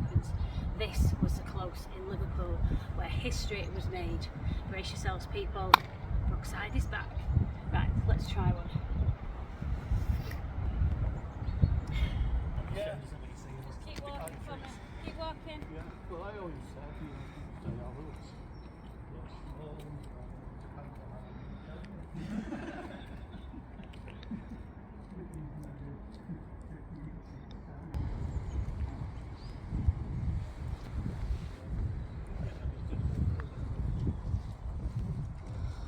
happens. This was the close in Liverpool where history was made. Brace yourselves, people. Brookside is back. Right, let's try one. Yeah. Keep walking for me. Keep walking. Yeah. Well, I always said, you know, stay out of it.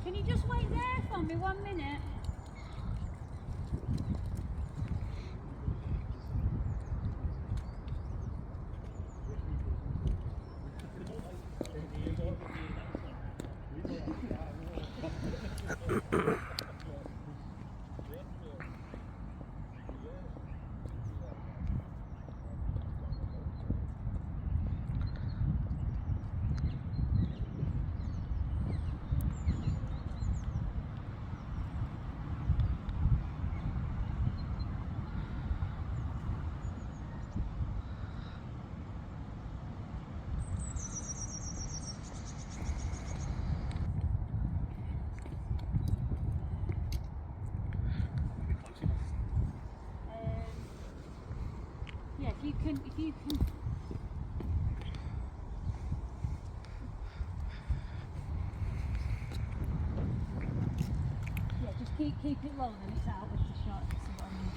Can you just wait there for me 1 minute? Yeah, if you can. Yeah, just keep it low, then it's out with the shot. See what I mean?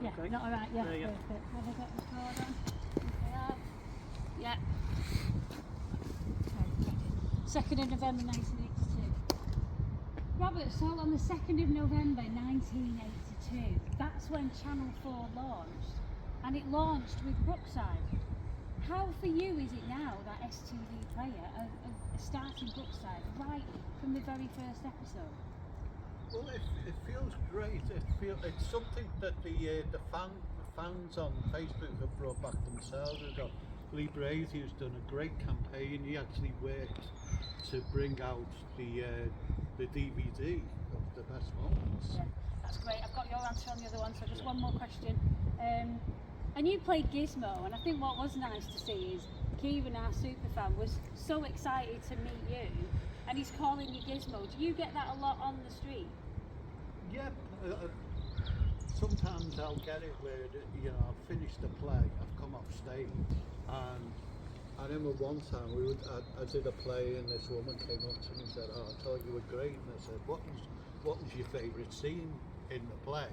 Yeah, Okay. not alright. Yeah, There you go. perfect. Have I got the card on? I have. Yeah. Okay. 2nd of November 1982. Robert, so on the 2nd of November 1982, that's when Channel 4 launched, and it launched with Brookside. How for you is it now, that STV player, starting Brookside right from the very first episode? Well, it feels great. It's something that the fans on Facebook have brought back themselves. We've got Lee Brady, who's done a great campaign. He actually worked to bring out the DVD of the best moments. Yeah, that's great. I've got your answer on the other one, so just one more question. And you played Gizmo, and I think what was nice to see is Kieran, our superfan, was so excited to meet you, and he's calling you Gizmo. Do you get that a lot on the street? Yeah, sometimes I'll get it where, you know, I've finished the play, I've come off stage, and I remember one time I did a play and this woman came up to me and said, "Oh, I thought you were great," and I said, what was your favourite scene in the play?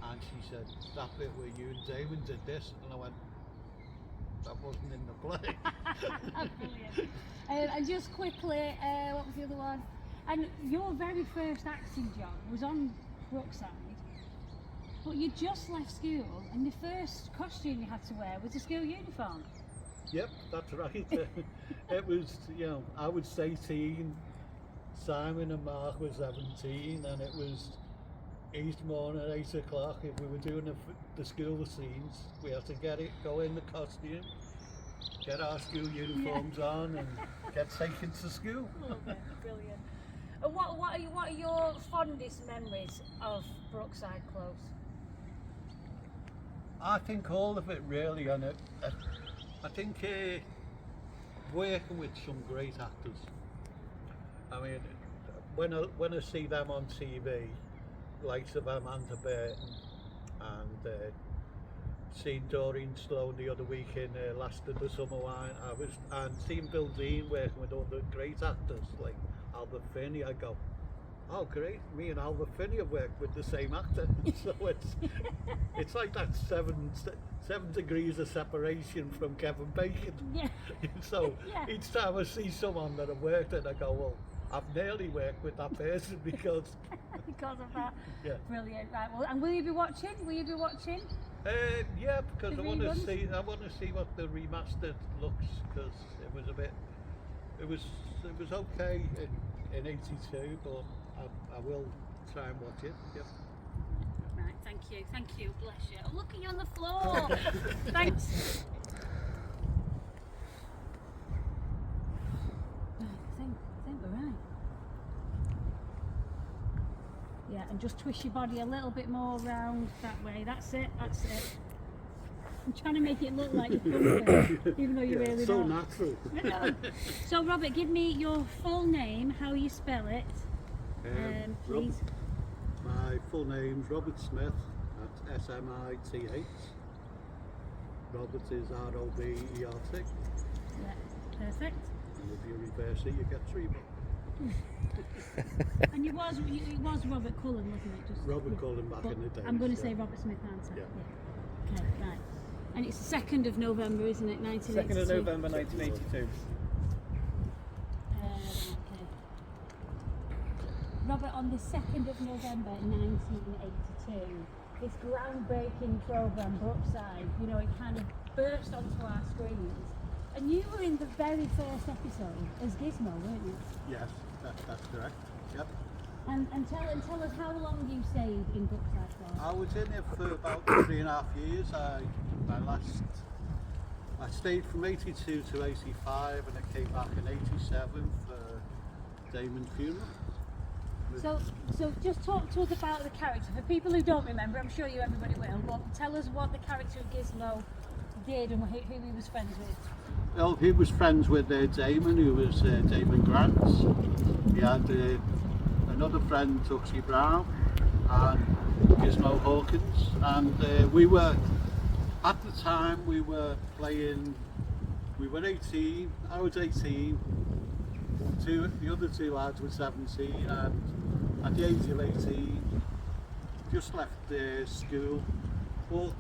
And she said, "That bit where you and Damon did this," and I went, "That wasn't in the play." Brilliant. And just quickly, what was the other one? And your very first acting job was on Brookside, but you just left school, and the first costume you had to wear was a school uniform. Yep, that's right. It was, you know, I was 18, Simon and Mark were 17, and it was each morning at 8 o'clock. If we were doing the school scenes, we had to go in the costume, get our school uniforms on, and get taken to school. Love it, brilliant. And what are your fondest memories of Brookside Close? I think all of it really, and I think working with some great actors. I mean, when I see them on TV, likes of Amanda Burton and seen Doreen Sloan the other week in Last of the Summer Wine, and seeing Bill Dean working with other great actors like Albert Finney, I go, oh great, me and Albert Finney have worked with the same actor. So it's like that seven degrees of separation from Kevin Bacon. Yeah. So Yeah. each time I see someone that I've worked with, I go, well, I've nearly worked with that person because Because of that. yeah. Brilliant. Right. Well, and will you be watching? Yeah, because The I want to reruns? see what the remastered looks, because it was okay in '82, but I will try and watch it. Yep. Right. Thank you. Bless you. Oh, look at you on the floor. Thanks. I think we're right. Yeah, and just twist your body a little bit more round that way. That's it. I'm trying to make it look like you're comfy, even though you really so don't. natural. I know. So Robert, give me your full name, how you spell it, please. My full name's Robert Smith. That's S-M-I-T-H. Robert is R-O-B-E-R-T. Yeah, perfect. And if you reverse it, you get 3 bucks. And it was Robert Cullen, wasn't it? Just Robert Cullen back in the day. I'm going to say Robert Smith, aren't I? Yeah. Okay, right. And it's the 2nd of November, isn't it? 1982. 2nd of November 1982. Okay. Robert, on the 2nd of November 1982, this groundbreaking programme, Brookside, you know, it kind of burst onto our screens. And you were in the very first episode as Gizmo, weren't you? Yes, that's correct. Yep. And tell us how long you stayed in Brookside Close. I was in it for about 3.5 years. I stayed from 82 to 85 and I came back in 87 for Damon's funeral. So just talk to us about the character. For people who don't remember, I'm sure everybody will, but tell us what the character of Gizmo did and who he was friends with. Well, he was friends with Damon, who was Damon Grants. He had another friend, Tuxie Brown, and Gizmo Hawkins. And we were, at the time, we were 18, I was 18, the other 2 lads were 17, and at the age of 18, just left school, but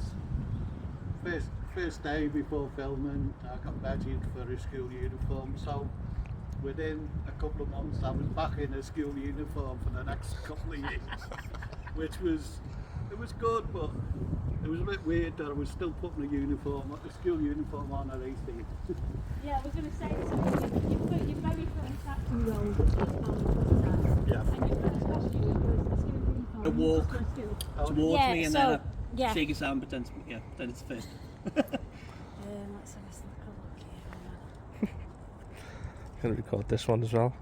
first day before filming, I got registered for a school uniform, so within a couple of months I was back in a school uniform for the next couple of years, which was, it was good, but it was a bit weird that I was still putting a school uniform on at 18. Yeah, I was going to say, so your very first acting role was Brookside. Yeah. And your first costume was a school uniform. A walk. To school. Towards Yeah, me and so, then yeah. shake his hand, pretend to, then it's first. Let's have a look here. I'm going to record this one as well.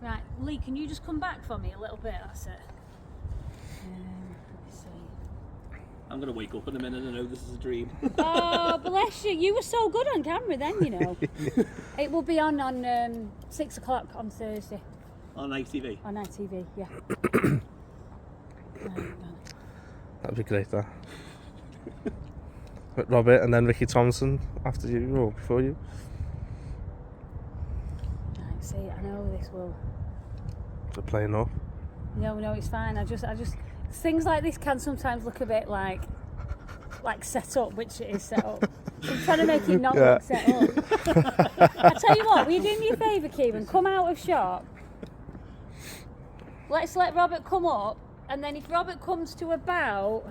Right, Lee, can you just come back for me a little bit? That's it. Let me see. I'm going to wake up in a minute and know this is a dream. Oh, bless you. You were so good on camera then, you know. It will be on 6 o'clock on Thursday. On ITV. On ITV, yeah. That'd be great, that. Robert and then Ricky Thompson after you or before you. Right, see, I know this will. They're playing up. No, it's fine. I just things like this can sometimes look a bit like set up, which it is set up. I'm trying to make it not look set up. I tell you what, will you do me a favour, Kieran? Come out of shot. Let's let Robert come up, and then if Robert comes to about,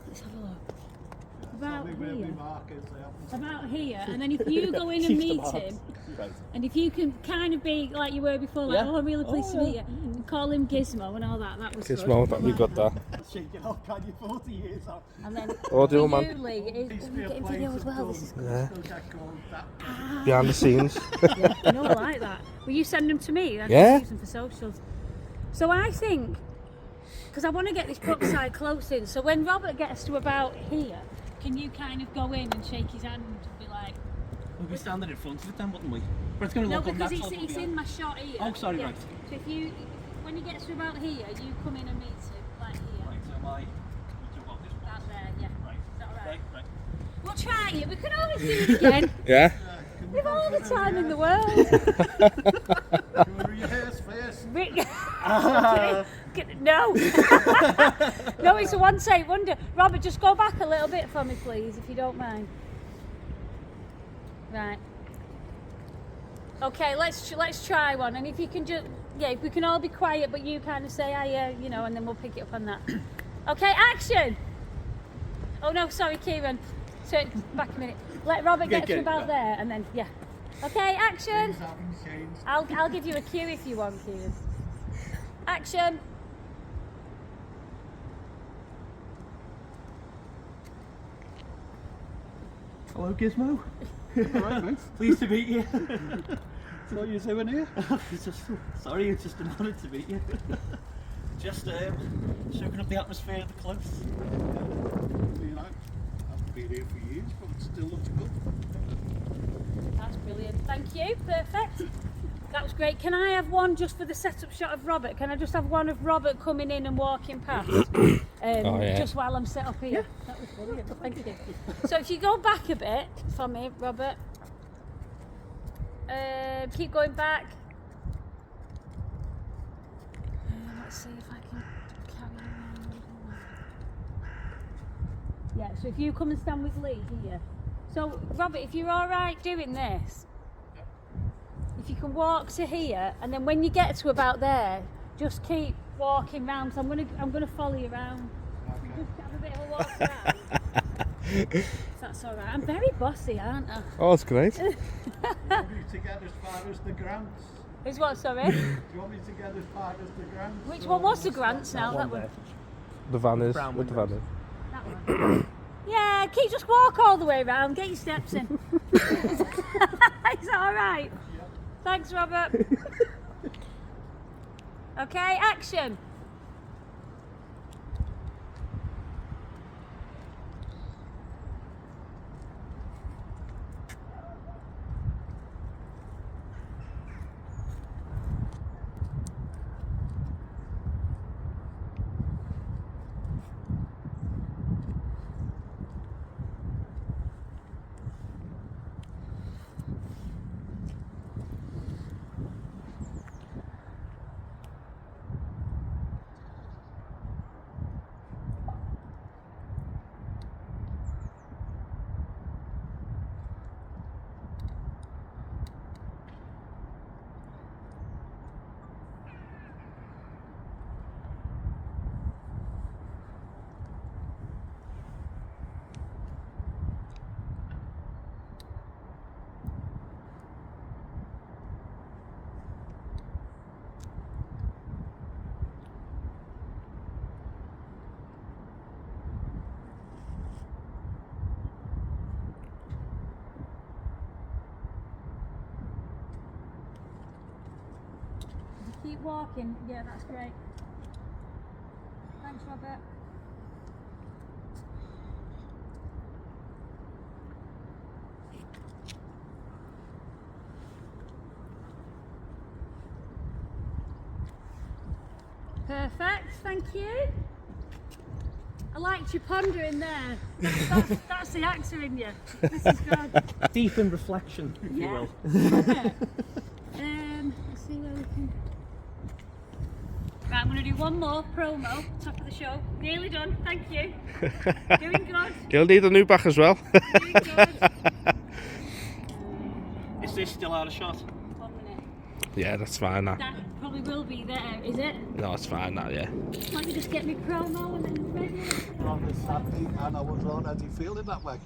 let's have a look. About here, and then if you go in and meet him, Right. and if you can kind of be like you were before, like, Yeah. oh, I'm really pleased to meet you, and call him Gizmo and all that, that was Gizmo, good. that'd be good, that. Shake it off, can you? 40 years on. And then Audio for man. you, Lee, it is we're getting video as well. This is good. Yeah. Behind the scenes. Yeah, I know, I like that. Will you send them to me? I Yeah. can use them for socials. So I think, because I want to get this Brookside Close in, so when Robert gets to about here, can you kind of go in and shake his hand and be like... We'd be standing in front of it then, wouldn't we? But it's going to No, look because unnatural. it's in my shot here. Oh, sorry, right. So if you, when he gets to about here, you come in and meet him, like here. Right, so my... We'll do what this one. Out there, yeah. Right. Is that all right? Right. We'll try it. We can always do it again. Yeah. We've all the time in the world. Rehearse first. No. No, it's a one take wonder. Robert, just go back a little bit for me, please, if you don't mind. Right. Okay, let's try one, and if you can just, if we can all be quiet, but you kind of say, you know, and then we'll pick it up on that. Okay, action. Oh no, sorry, Kieran. Turn back a minute. Let Robert get to about there, and then Okay, action. I'll give you a cue if you want, Kieran. Action. Hello, Gizmo. Alright, mate. Pleased to meet you. So what are you doing here? Sorry, it's just an honour to meet you. Just soaking up the atmosphere of the close. You know, I've been here for years, but it still looks good. That's brilliant. Thank you. Perfect. That was great. Can I have one just for the setup shot of Robert? Can I just have one of Robert coming in and walking past? Yeah. Just while I'm set up here. That was brilliant. Thank you. So if you go back a bit for me, Robert. Keep going back. Let's see if I can carry on. Yeah, so if you come and stand with Lee here. So, Robert, if you're all right doing this, if you can walk to here, and then when you get to about there, just keep walking round. So I'm gonna follow you around. Okay. Just have a bit of a walk around. If that's all right. I'm very bossy, aren't I? Oh, that's great. Do you want me to get as far as the grants? Is what? Sorry. Do you want me to get as far as the grants? Which one was the grants now? That one. there. The van is. Brown With the van windows. is. That one. Yeah, just walk all the way around. Get your steps in. Is that all right? Thanks, Robert. Okay, action. Keep walking. Yeah, that's great. Thanks, Robert. Perfect, thank you. I liked you pondering there. That's the actor in you. This is good. Deep in reflection, if you will. Yeah. Let's see where we can. Right, I'm going to do one more promo, top of the show. Nearly done, thank you. Doing good. You'll need a new back as well. Doing good. Is this still out of shot? 1 minute. Yeah, that's fine now. That probably will be there, is it? No, it's fine now, yeah. Let me just get my promo and then ready. On the Saturday, and I was already feeling that way.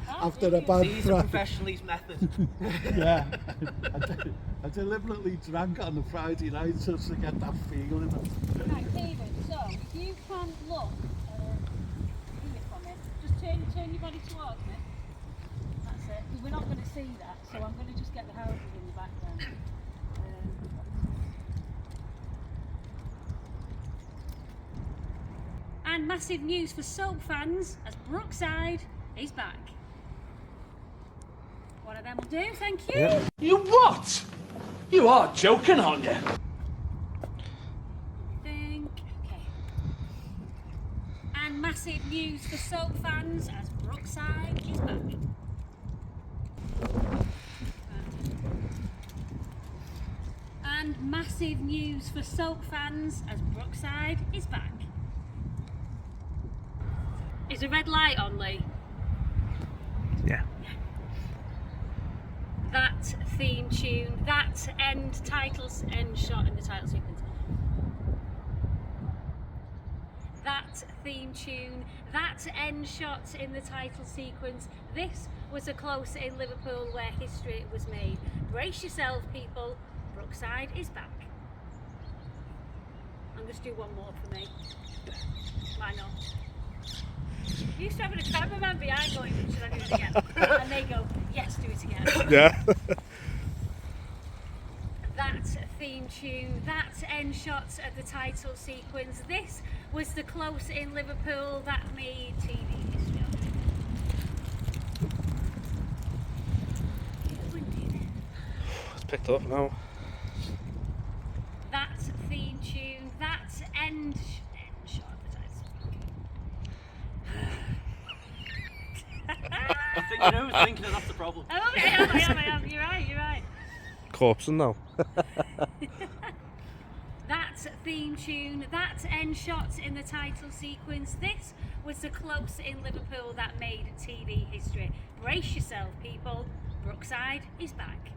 After a bad These are professionals' methods. Yeah. I deliberately drank on the Friday night just to get that feeling. Right, David, so if you can look here from it, just turn your body towards me. That's it. We're not going to see that, so I'm going to just get the houses in the background. And massive news for soap fans as Brookside is back. One of them will do, thank you. Yeah. You what? You are joking, aren't you? Okay. And massive news for soap fans as Brookside is back. And massive news for soap fans as Brookside is back. Is a red light on, Lee? Yeah. That theme tune, that end shot in the title sequence. That theme tune, that end shot in the title sequence. This was a close in Liverpool where history was made. Brace yourself, people. Brookside is back. I'm going to do one more for me. Why not? You used to having a cameraman behind going, should I do it again? And they go, yes, do it again. Yeah. That theme theme tune, that end shots of the title sequence. This was the close in Liverpool that made TV history. It's picked up now. That theme tune, that end shot of the title. I think you know who's thinking, and that's the problem. Oh, I am. You're right. Corpsing now. That theme tune, that end shot in the title sequence. This was the close in Liverpool that made TV history. Brace yourself, people. Brookside is back.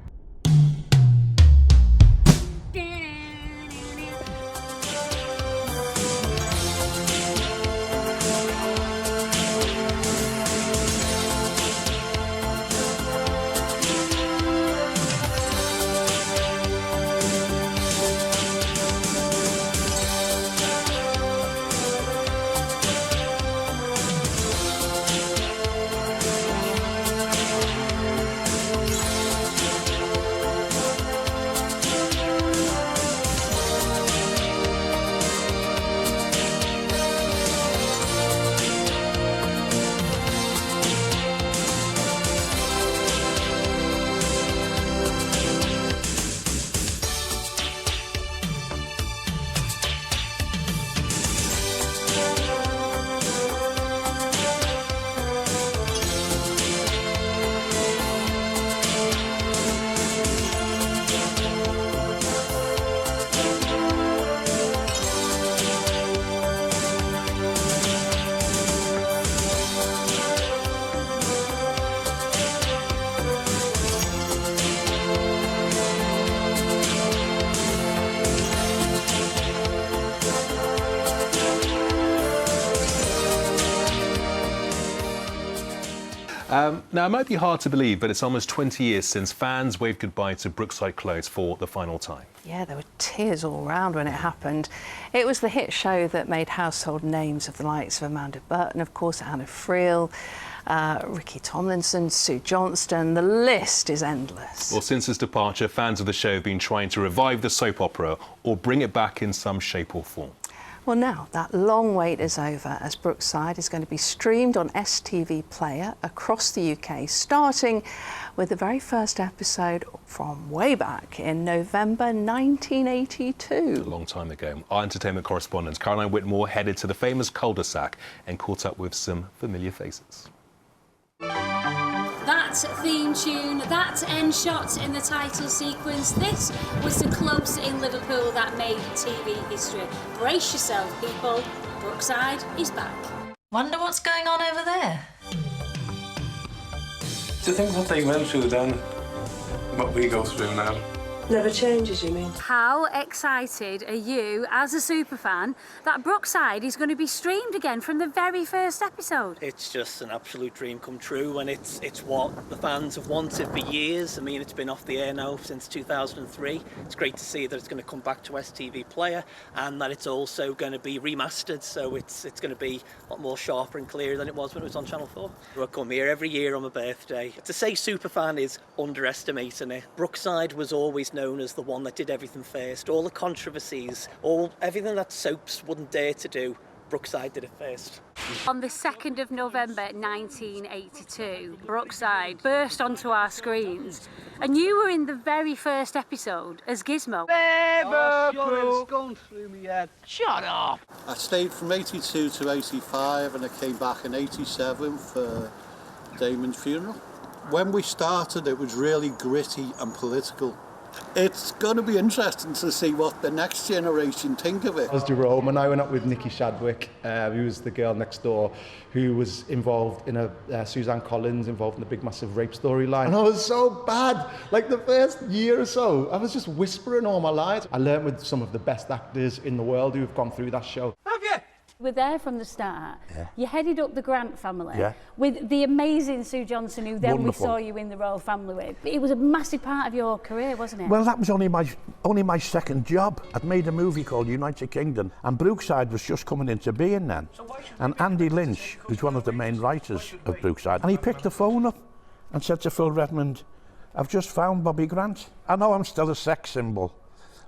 Now, it might be hard to believe, but it's almost 20 years since fans waved goodbye to Brookside Close for the final time. Yeah, there were tears all around when it happened. It was the hit show that made household names of the likes of Amanda Burton, of course, Anna Friel, Ricky Tomlinson, Sue Johnston. The list is endless. Well, since his departure, fans of the show have been trying to revive the soap opera or bring it back in some shape or form. Well, now that long wait is over, as Brookside is going to be streamed on STV Player across the UK, starting with the very first episode from way back in November 1982. A long time ago. Our entertainment correspondent Caroline Whitmore headed to the famous cul-de-sac and caught up with some familiar faces. That theme tune, that end shot in the title sequence, this was the close in Liverpool that made TV history. Brace yourself, people. Brookside is back. Wonder what's going on over there. Do you think what they went through then, what we go through now? Never changes, you mean? How excited are you, as a superfan, that Brookside is going to be streamed again from the very first episode? It's just an absolute dream come true, and it's what the fans have wanted for years. I mean, it's been off the air now since 2003. It's great to see that it's going to come back to STV Player, and that it's also going to be remastered, so it's going to be a lot more sharper and clearer than it was when it was on Channel 4. I come here every year on my birthday. To say superfan is underestimating it. Brookside was always known as the one that did everything first. All the controversies, everything that soaps wouldn't dare to do, Brookside did it first. On the 2nd of November 1982, Brookside burst onto our screens, and you were in the very first episode as Gizmo. Liverpool! It's going through my head. Shut up! I stayed from 82 to 85 and I came back in 87 for Damon's funeral. When we started, it was really gritty and political. It's going to be interesting to see what the next generation think of it. I was Jerome and I went up with Nikki Shadwick, who was the girl next door, who was involved in Suzanne Collins, involved in the big massive rape storyline. And I was so bad. Like the first year or so, I was just whispering all my lines. I learned with some of the best actors in the world who have gone through that show. Have you? We're there from the start. Yeah. You headed up the Grant family Yeah. with the amazing Sue Johnson, who then Wonderful. we saw you in the Royal Family with. It was a massive part of your career, wasn't it? Well, that was only my second job. I'd made a movie called United Kingdom, and Brookside was just coming into being then. And Andy Lynch, who's one of the main writers of Brookside, and he picked the phone up and said to Phil Redmond, "I've just found Bobby Grant. I know I'm still a sex symbol,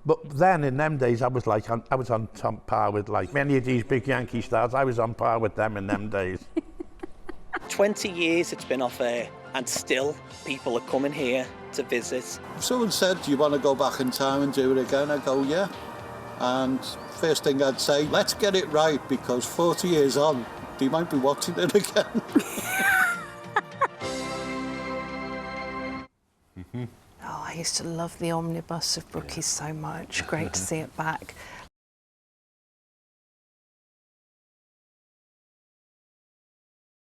But then in them days, I was on top par with like many of these big Yankee stars. I was on par with them in them days. 20 years it's been off air, and still people are coming here to visit. If someone said, do you want to go back in time and do it again? I go, yeah. And first thing I'd say, let's get it right, because 40 years on, they might be watching it again. Oh, I used to love the omnibus of Brookies so much. Great to see it back.